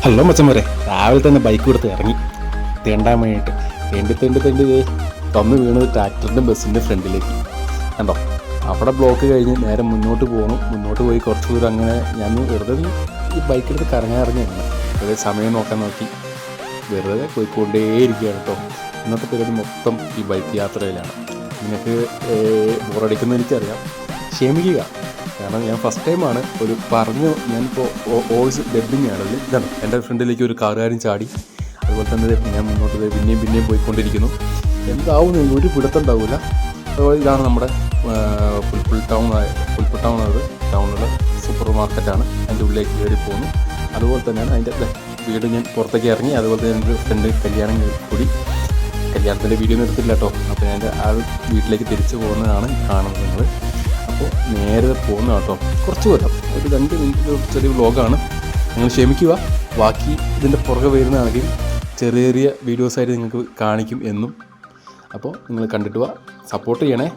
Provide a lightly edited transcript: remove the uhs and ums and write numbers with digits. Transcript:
Hello മച്ചന്മാരെ, രാവിലെ തന്നെ ബൈക്ക് കൊടുത്ത് ഇറങ്ങി തേണ്ടാൻ വേണ്ടിയിട്ട് തെണ്ടി തന്നു വീണത് ട്രാക്ടറിൻ്റെ ബസ്സിൻ്റെ ഫ്രണ്ടിലേക്ക് കണ്ടോ. അവിടെ ബ്ലോക്ക് കഴിഞ്ഞ് നേരെ മുന്നോട്ട് പോയി കുറച്ച് ദൂരം അങ്ങനെ ഞാൻ വെറുതെ ഈ ബൈക്കെടുത്ത് കറങ്ങാറിഞ്ഞാണ്. വെറുതെ സമയം നോക്കി വെറുതെ പോയിക്കൊണ്ടേയിരിക്കുകയാണ് കേട്ടോ. ഇന്നത്തെ പരിപാടി മൊത്തം ഈ ബൈക്ക് യാത്രയിലാണ്. നിങ്ങൾക്ക് ബോറടിക്കുന്നത് എനിക്കറിയാം, ക്ഷമിക്കുക. കാരണം ഞാൻ ഫസ്റ്റ് ടൈമാണ് ഞാനിപ്പോൾ വോയിസ് ഡബ്ബിങ് ആണതിൽ. ഇതാണ് എൻ്റെ ഫ്രണ്ടിലേക്ക് ഒരു കാറുകാരൻ ചാടി. അതുപോലെ തന്നെ ഞാൻ മുന്നോട്ട് പിന്നെയും പോയിക്കൊണ്ടിരിക്കുന്നു. എന്താവും ഒരു പിടുത്തുണ്ടാവില്ല. അപ്പോൾ ഇതാണ് നമ്മുടെ പുൽപ്പുൾ ടൗൺ അത് ടൗണിലുള്ള സൂപ്പർ മാർക്കറ്റാണ്. അതിൻ്റെ ഉള്ളിലേക്ക് കയറി പോകുന്നു. അതുപോലെ തന്നെയാണ് അതിൻ്റെ വീട്. ഞാൻ പുറത്തേക്ക് ഇറങ്ങി. അതുപോലെ തന്നെ എൻ്റെ ഫ്രണ്ട് കല്യാണത്തിൻ്റെ വീഡിയോ ഒന്നും എടുത്തില്ല കേട്ടോ. അപ്പോൾ ഞാൻ ആ വീട്ടിലേക്ക് തിരിച്ചു പോകുന്നതാണ് കാണുന്നത് നിങ്ങൾ. അപ്പോൾ നേരെ പോകുന്ന കേട്ടോ. കുറച്ച് ദൂരം, ഒരു 2 മിനിറ്റ് ചെറിയ വ്ലോഗാണ്. നിങ്ങൾ ക്ഷമിക്കുക. ബാക്കി ഇതിൻ്റെ പുറകെ വരുന്നതാണെങ്കിൽ ചെറിയ വീഡിയോസായിട്ട് നിങ്ങൾക്ക് കാണിക്കും എന്നും. അപ്പോൾ നിങ്ങൾ കണ്ടിട്ട് സപ്പോർട്ട് ചെയ്യണേ.